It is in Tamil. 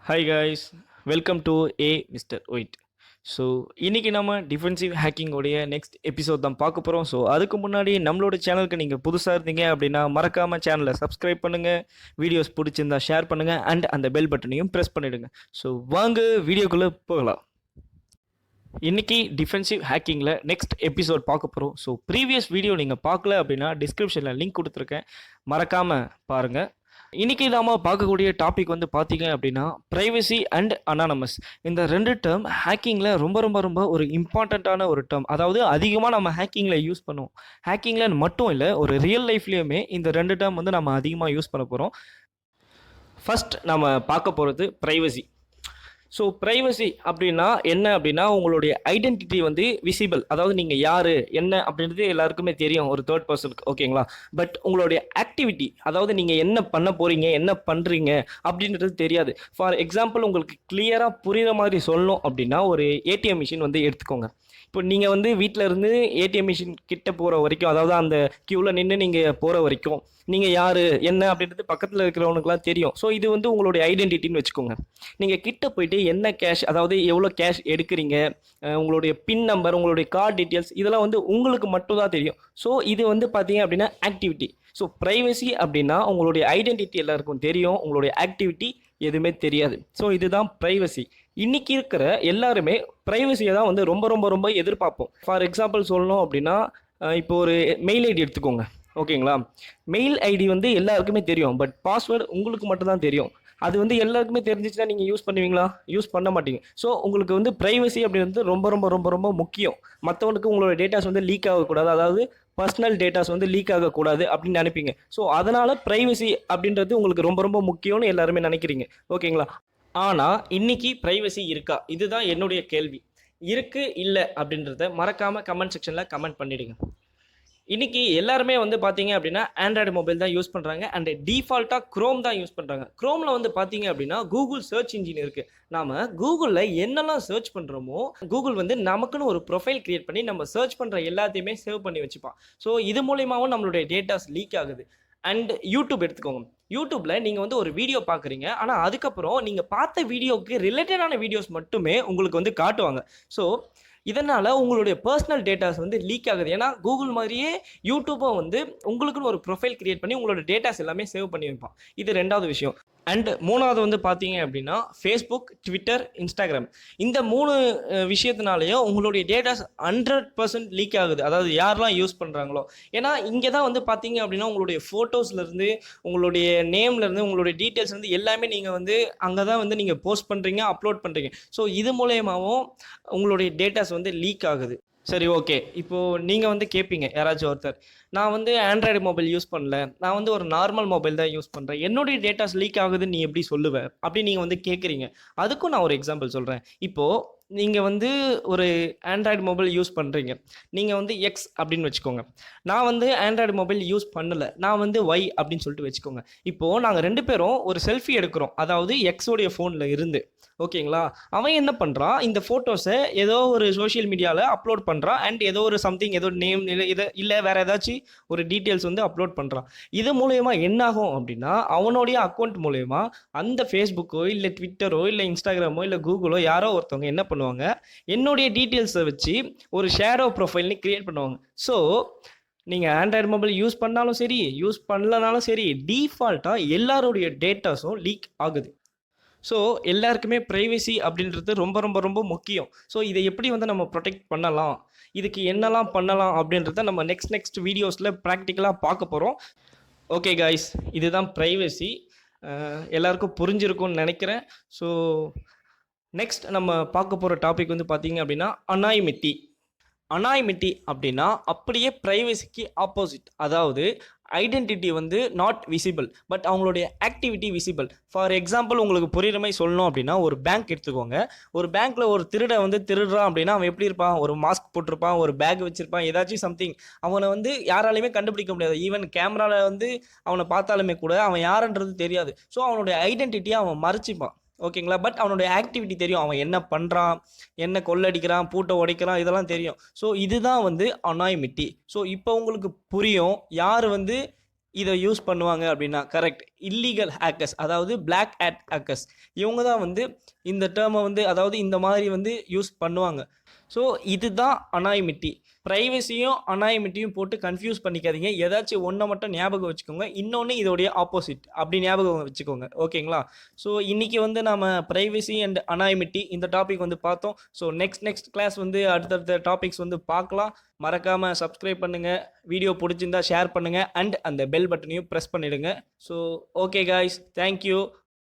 Hi guys, welcome to mister white. So இன்றைக்கி நம்ம டிஃபென்சிவ் ஹேக்கிங்கோடைய நெக்ஸ்ட் எபிசோட் தான் பார்க்க போகிறோம். ஸோ அதுக்கு முன்னாடி நம்மளோட சேனலுக்கு நீங்கள் புதுசாக இருந்தீங்க அப்படின்னா மறக்காமல் சேனலை சப்ஸ்கிரைப் பண்ணுங்கள், வீடியோஸ் பிடிச்சிருந்தா ஷேர் பண்ணுங்கள் அண்ட் அந்த பெல் பட்டனையும் ப்ரெஸ் பண்ணிவிடுங்க. ஸோ வாங்க வீடியோக்குள்ளே போகலாம். இன்றைக்கி டிஃபென்சிவ் ஹேக்கிங்கில் நெக்ஸ்ட் எபிசோட் பார்க்க போகிறோம். ஸோ ப்ரீவியஸ் வீடியோ நீங்கள் பார்க்கல அப்படின்னா டிஸ்கிரிப்ஷனில் லிங்க் கொடுத்துருக்கேன், மறக்காமல் பாருங்கள். இன்றைக்கி நாம பார்க்கக்கூடிய டாபிக் வந்து பார்த்தீங்க அப்படின்னா ப்ரைவசி அண்ட் அனானமஸ். இந்த ரெண்டு டேர்ம் ஹேக்கிங்கில் ரொம்ப ரொம்ப ரொம்ப ஒரு இம்பார்ட்டண்ட்டான ஒரு டேர்ம். அதாவது அதிகமாக நம்ம ஹேக்கிங்கில் யூஸ் பண்ணுவோம். ஹேக்கிங்கில் மட்டும் இல்லை, ஒரு ரியல் லைஃப்லேயுமே இந்த ரெண்டு டேர்ம் வந்து நம்ம அதிகமாக யூஸ் பண்ண போகிறோம். ஃபர்ஸ்ட் நம்ம பார்க்க போகிறது ப்ரைவசி. ஸோ ப்ரைவசி அப்படின்னா என்ன அப்படின்னா, உங்களுடைய ஐடென்டிட்டி வந்து விசிபிள், அதாவது நீங்கள் யார் என்ன அப்படின்றது எல்லாருக்குமே தெரியும் ஒரு தேர்ட் பர்சனுக்கு, ஓகேங்களா. பட் உங்களுடைய ஆக்டிவிட்டி, அதாவது நீங்கள் என்ன பண்ண போகிறீங்க, என்ன பண்ணுறீங்க அப்படின்றது தெரியாது. ஃபார் எக்ஸாம்பிள், உங்களுக்கு கிளியராக புரிகிற மாதிரி சொல்லணும் அப்படின்னா, ஒரு ஏடிஎம் மிஷின் வந்து எடுத்துக்கோங்க. இப்போ நீங்கள் வந்து வீட்டில் இருந்து ஏடிஎம் மிஷின் கிட்ட போகிற வரைக்கும், அதாவது அந்த க்யூவில் நின்று நீங்கள் போகிற வரைக்கும் நீங்கள் யார் என்ன அப்படின்றது பக்கத்தில் இருக்கிறவனுக்குலாம் தெரியும். ஸோ இது வந்து உங்களுடைய ஐடென்டிட்டின்னு வச்சுக்கோங்க. நீங்கள் கிட்ட போயிட்டு என்ன கேஷ், அதாவது எவ்வளோ கேஷ் எடுக்கிறீங்க, உங்களுடைய பின் நம்பர், உங்களுடைய கார்டு டீட்டெயில்ஸ், இதெல்லாம் வந்து உங்களுக்கு மட்டும் தான் தெரியும். ஸோ இது வந்து பார்த்தீங்க அப்படின்னா ஆக்டிவிட்டி. ஸோ ப்ரைவசி அப்படின்னா உங்களுடைய ஐடென்டிட்டி எல்லாருக்கும் தெரியும், உங்களுடைய ஆக்டிவிட்டி எதுவுமே தெரியாது. ஸோ இதுதான் ப்ரைவசி. இன்னைக்கு இருக்கிற எல்லாருமே ப்ரைவசியை தான் வந்து ரொம்ப ரொம்ப ரொம்ப எதிர்பார்ப்போம். ஃபார் எக்ஸாம்பிள் சொல்லணும் அப்படின்னா, இப்போ ஒரு மெயில் ஐடி எடுத்துக்கோங்க, ஓகேங்களா. மெயில் ஐடி வந்து எல்லாருக்குமே தெரியும், பட் பாஸ்வேர்டு உங்களுக்கு மட்டும்தான் தெரியும். அது வந்து எல்லாருக்குமே தெரிஞ்சிச்சுன்னா நீங்கள் யூஸ் பண்ணுவீங்களா? யூஸ் பண்ண மாட்டீங்க. ஸோ உங்களுக்கு வந்து ப்ரைவசி அப்படின்றது ரொம்ப ரொம்ப ரொம்ப ரொம்ப முக்கியம். மற்றவனுக்கு உங்களோட டேட்டாஸ் வந்து லீக் ஆகக்கூடாது, அதாவது பர்சனல் டேட்டாஸ் வந்து லீக் ஆகக்கூடாது அப்படின்னு நினைப்பீங்க. ஸோ அதனால் ப்ரைவசி அப்படின்றது உங்களுக்கு ரொம்ப ரொம்ப முக்கியம்னு எல்லாருமே நினைக்கிறீங்க, ஓகேங்களா. ஆனால் இன்னைக்கு ப்ரைவசி இருக்கா? இதுதான் என்னுடைய கேள்வி. இருக்கு இல்லை அப்படின்றத மறக்காமல் கமெண்ட் செக்ஷனில் கமெண்ட் பண்ணிவிடுங்க. இன்றைக்கி எல்லாருமே வந்து பார்த்தீங்க அப்படின்னா ஆண்ட்ராய்டு மொபைல் தான் யூஸ் பண்ணுறாங்க அண்ட் டிஃபால்ட்டாக க்ரோம் தான் யூஸ் பண்ணுறாங்க. க்ரோமில் வந்து பார்த்தீங்க அப்படின்னா கூகுள் சர்ச் இன்ஜின் இருக்குது. நாம் கூகுளில் என்னெல்லாம் சர்ச் பண்ணுறோமோ கூகுள் வந்து நமக்குன்னு ஒரு ப்ரொஃபைல் க்ரியேட் பண்ணி நம்ம சர்ச் பண்ணுற எல்லாத்தையுமே சேவ் பண்ணி வச்சுப்பான். ஸோ இது மூலியமாகவும் நம்மளுடைய டேட்டாஸ் லீக் ஆகுது. அண்ட் யூடியூப் எடுத்துக்கோங்க. யூடியூப்பில் நீங்கள் வந்து ஒரு வீடியோ பார்க்குறீங்க, ஆனால் அதுக்கப்புறம் நீங்கள் பார்த்த வீடியோவுக்கு ரிலேட்டடான வீடியோஸ் மட்டுமே உங்களுக்கு வந்து காட்டுவாங்க. ஸோ இதனால் உங்களுடைய பர்சனல் டேட்டாஸ் வந்து லீக் ஆகுது. ஏன்னா கூகுள் மாதிரியே யூடியூப்பும் வந்து உங்களுக்குன்னு ஒரு ப்ரொஃபைல் கிரியேட் பண்ணி உங்களோட டேட்டாஸ் எல்லாமே சேவ் பண்ணி வைப்பான். இது ரெண்டாவது விஷயம். அண்ட் மூணாவது வந்து பார்த்தீங்க அப்படின்னா ஃபேஸ்புக், ட்விட்டர், இன்ஸ்டாகிராம், இந்த மூணு விஷயத்தினாலேயும் உங்களுடைய டேட்டாஸ் 100% லீக் ஆகுது. அதாவது யாரெல்லாம் யூஸ் பண்ணுறாங்களோ. ஏன்னா இங்கே தான் வந்து பார்த்தீங்க அப்படின்னா உங்களுடைய ஃபோட்டோஸ்லேருந்து, உங்களுடைய நேம்லேருந்து, உங்களுடைய டீட்டெயில்ஸ்லேருந்து எல்லாமே நீங்கள் வந்து அங்கே தான் வந்து நீங்கள் போஸ்ட் பண்ணுறீங்க, அப்லோட் பண்ணுறீங்க. ஸோ இது மூலயமாவும் உங்களுடைய டேட்டாஸ் வந்து லீக் ஆகுது. சரி, ஓகே. இப்போது நீங்கள் வந்து கேட்பீங்க யாராச்சும் ஒருத்தர், நான் வந்து ஆண்ட்ராய்டு மொபைல் யூஸ் பண்ணல, நான் வந்து ஒரு நார்மல் மொபைல் தான் யூஸ் பண்ணுறேன், என்னுடைய டேட்டாஸ் லீக் ஆகுதுன்னு நீ எப்படி சொல்லுவேன் அப்படின்னு நீங்கள் வந்து கேட்குறீங்க. அதுக்கும் நான் ஒரு எக்ஸாம்பிள் சொல்கிறேன். இப்போது நீங்கள் வந்து ஒரு ஆண்ட்ராய்டு மொபைல் யூஸ் பண்ணுறீங்க, நீங்கள் வந்து எக்ஸ் அப்படின்னு வச்சுக்கோங்க. நான் வந்து ஆண்ட்ராய்டு மொபைல் யூஸ் பண்ணலை, நான் வந்து ஒய் அப்படின்னு சொல்லிட்டு வச்சுக்கோங்க. இப்போது நாங்கள் ரெண்டு பேரும் ஒரு செல்ஃபி எடுக்கிறோம், அதாவது எக்ஸோடைய ஃபோனில் இருந்து, ஓகேங்களா. அவன் என்ன பண்ணுறான், இந்த ஃபோட்டோஸை ஏதோ ஒரு சோஷியல் மீடியாவில் அப்லோட் பண்ணுறான் அண்ட் ஏதோ ஒரு சம்திங், ஏதோ நேம் இல்லை வேறு ஏதாச்சும் ஒரு டீட்டெயில்ஸ் வந்து அப்லோட் பண்ணுறான். இது மூலயமா என்னாகும் அப்படின்னா, அவனுடைய அக்கௌண்ட் மூலயமா அந்த ஃபேஸ்புக்கோ இல்லை ட்விட்டரோ இல்லை இன்ஸ்டாகிராமோ இல்லை கூகுளோ யாரோ ஒருத்தவங்க என்ன பண்ணுவாங்க, என்னுடைய டீட்டெயில்ஸை வச்சு ஒரு ஷேடோ ப்ரொஃபைல்னு கிரியேட் பண்ணுவாங்க. ஸோ நீங்கள் ஆண்ட்ராய்டு மொபைல் யூஸ் பண்ணாலும் சரி, யூஸ் பண்ணலனாலும் சரி, டிஃபால்ட்டாக எல்லாருடைய டேட்டாஸும் லீக் ஆகுது. ஸோ எல்லாருக்குமே ப்ரைவசி அப்படின்றது ரொம்ப ரொம்ப ரொம்ப முக்கியம். ஸோ இதை எப்படி வந்து நம்ம ப்ரொடெக்ட் பண்ணலாம், இதுக்கு என்னெல்லாம் பண்ணலாம் அப்படின்றத நம்ம நெக்ஸ்ட் வீடியோஸில் ப்ராக்டிக்கலாக பார்க்க போகிறோம். ஓகே காய்ஸ், இதுதான் ப்ரைவசி. எல்லாருக்கும் புரிஞ்சிருக்கும்னு நினைக்கிறேன். ஸோ நெக்ஸ்ட் நம்ம பார்க்க போகிற டாபிக் வந்து பார்த்தீங்க அப்படின்னா அனானிமிட்டி. அனானிமிட்டி அப்படின்னா அப்படியே ப்ரைவசிக்கு ஆப்போசிட். அதாவது ஐடென்டிட்டி வந்து நாட் விசிபிள், பட் அவங்களுடைய ஆக்டிவிட்டி விசிபிள். ஃபார் எக்ஸாம்பிள், உங்களுக்கு புரியுற மாதிரி சொல்லணும் அப்படின்னா, ஒரு பேங்க் எடுத்துக்கோங்க. ஒரு பேங்க்கில் ஒரு திருட வந்து திருடுறான் அப்படின்னா அவன் எப்படி இருப்பான், ஒரு மாஸ்க் போட்டிருப்பான், ஒரு பேக் வச்சுருப்பான், ஏதாச்சும் சம்திங். அவனை வந்து யாராலையுமே கண்டுபிடிக்க முடியாது. ஈவன் கேமராவில் வந்து அவனை பார்த்தாலுமே கூட அவன் யாருன்றது தெரியாது. ஸோ அவனுடைய ஐடென்டிட்டியை அவன் மறைச்சிப்பான், ஓகேங்களா. பட் அவனுடைய ஆக்டிவிட்டி தெரியும், அவன் என்ன பண்ணுறான், என்ன கொள்ளடிக்கிறான், பூட்டை உடைக்கிறான், இதெல்லாம் தெரியும். ஸோ இதுதான் வந்து அனானிமிட்டி. ஸோ இப்போ உங்களுக்கு புரியும் யார் வந்து இதை யூஸ் பண்ணுவாங்க அப்படின்னா. கரெக்ட், இல்லீகல் ஹேக்கர்ஸ், அதாவது பிளாக் ஹேட் ஹேக்கர்ஸ், இவங்க தான் வந்து இந்த டேர்மை வந்து அதாவது இந்த மாதிரி வந்து யூஸ் பண்ணுவாங்க. ஸோ இதுதான் அனானிமிட்டி. ப்ரைவசியும் அனானிமிட்டியும் போட்டு கன்ஃபியூஸ் பண்ணிக்காதீங்க. ஏதாச்சும் ஒன்றை மட்டும் ஞாபகம் வச்சுக்கோங்க, இன்னொன்று இதோடைய ஆப்போசிட் அப்படி ஞாபகம் வச்சுக்கோங்க. ஓகேங்களா? ஸோ இன்றைக்கி வந்து நம்ம ப்ரைவசி அண்ட் அனானிமிட்டி இந்த டாபிக் வந்து பார்த்தோம். ஸோ நெக்ஸ்ட் கிளாஸ் வந்து அடுத்தடுத்த டாபிக்ஸ் வந்து பார்க்கலாம். மறக்காமல் சப்ஸ்கிரைப் பண்ணுங்கள், வீடியோ பிடிச்சிருந்தா ஷேர் பண்ணுங்கள், அண்ட் அந்த பெல் பட்டனையும் ப்ரெஸ் பண்ணிவிடுங்க. So okay guys, thank you.